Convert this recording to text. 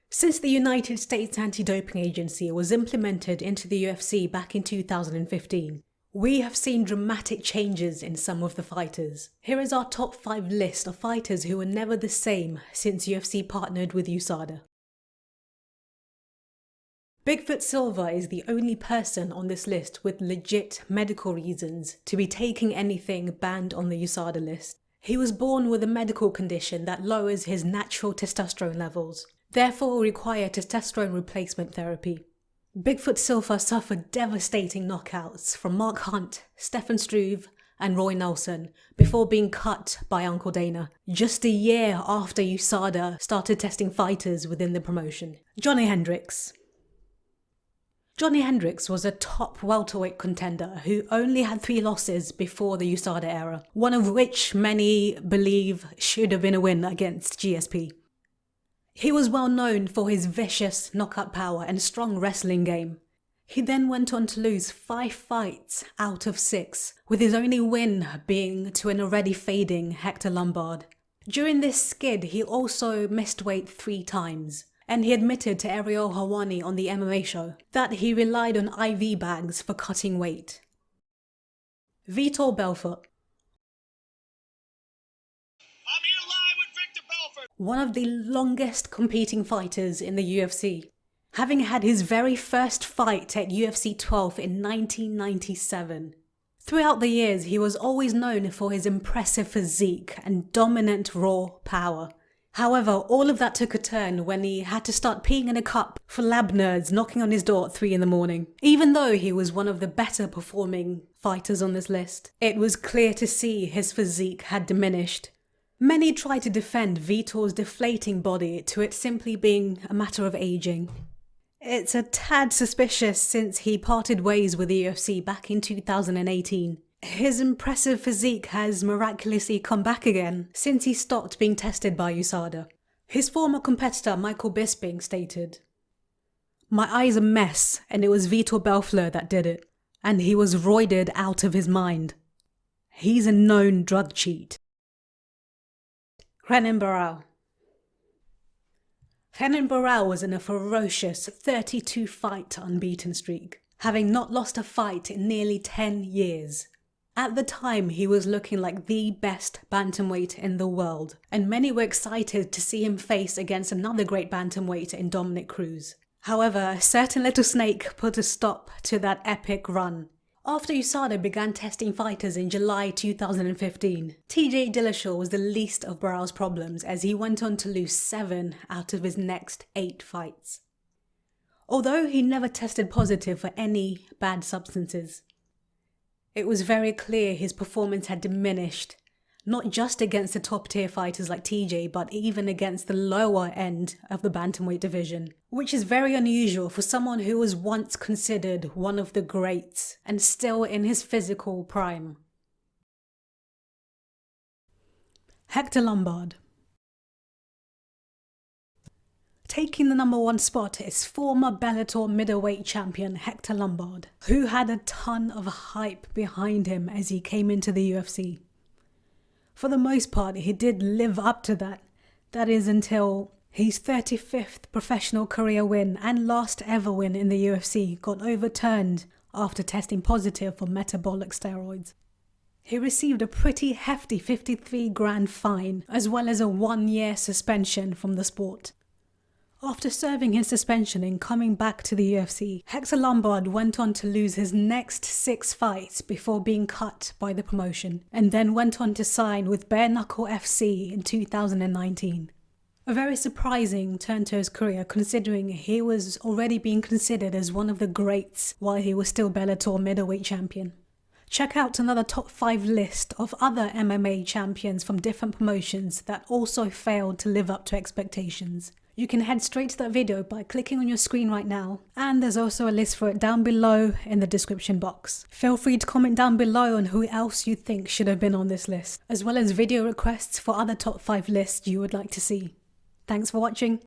Since the United States Anti-Doping Agency was implemented into the UFC back in 2015, we have seen dramatic changes in some of the fighters. Here is our top 5 list of fighters who were never the same since UFC partnered with USADA. Bigfoot Silva is the only person on this list with legit medical reasons to be taking anything banned on the USADA list. He was born with a medical condition that lowers his natural testosterone levels, therefore require testosterone replacement therapy. Bigfoot Silva suffered devastating knockouts from Mark Hunt, Stefan Struve and Roy Nelson before being cut by Uncle Dana, just a year after USADA started testing fighters within the promotion. Johnny Hendricks. Johnny Hendricks was a top welterweight contender who only had 3 losses before the USADA era, one of which many believe should have been a win against GSP. He was well known for his vicious knockout power and strong wrestling game. He then went on to lose 5 fights out of 6, with his only win being to an already fading Hector Lombard. During this skid, he also missed weight 3 times, and he admitted to Ariel Helwani on the MMA show that he relied on IV bags for cutting weight. Vitor Belfort. I'm here live with Vitor Belfort. One of the longest competing fighters in the UFC, having had his very first fight at UFC 12 in 1997. Throughout the years, he was always known for his impressive physique and dominant raw power. However, all of that took a turn when he had to start peeing in a cup for lab nerds knocking on his door at 3 in the morning. Even though he was one of the better performing fighters on this list, it was clear to see his physique had diminished. Many tried to defend Vitor's deflating body to it simply being a matter of aging. It's a tad suspicious since he parted ways with the UFC back in 2018. His impressive physique has miraculously come back again since he stopped being tested by USADA. His former competitor Michael Bisping stated, "My eye's a mess and it was Vitor Belfort that did it, and he was roided out of his mind. He's a known drug cheat." Renan Barão. Renan Barão was in a ferocious 32-fight unbeaten streak, having not lost a fight in nearly 10 years. At the time, he was looking like the best bantamweight in the world, and many were excited to see him face against another great bantamweight in Dominic Cruz. However, a certain little snake put a stop to that epic run. After USADA began testing fighters in July 2015, TJ Dillashaw was the least of Barão's problems as he went on to lose 7 out of his next 8 fights. Although he never tested positive for any bad substances, it was very clear his performance had diminished, not just against the top tier fighters like TJ, but even against the lower end of the bantamweight division, which is very unusual for someone who was once considered one of the greats and still in his physical prime. Hector Lombard. Taking the number 1 spot is former Bellator middleweight champion Hector Lombard, who had a ton of hype behind him as he came into the UFC. For the most part, he did live up to that. That is until his 35th professional career win and last ever win in the UFC got overturned after testing positive for metabolic steroids. He received a pretty hefty 53 grand fine, as well as a 1-year suspension from the sport. After serving his suspension and coming back to the UFC, Hector Lombard went on to lose his next 6 fights before being cut by the promotion, and then went on to sign with Bare Knuckle FC in 2019. A very surprising turn to his career considering he was already being considered as one of the greats while he was still Bellator middleweight champion. Check out another top 5 list of other MMA champions from different promotions that also failed to live up to expectations. You can head straight to that video by clicking on your screen right now, and there's also a list for it down below in the description box. Feel free to comment down below on who else you think should have been on this list, as well as video requests for other top 5 lists you would like to see. Thanks for watching.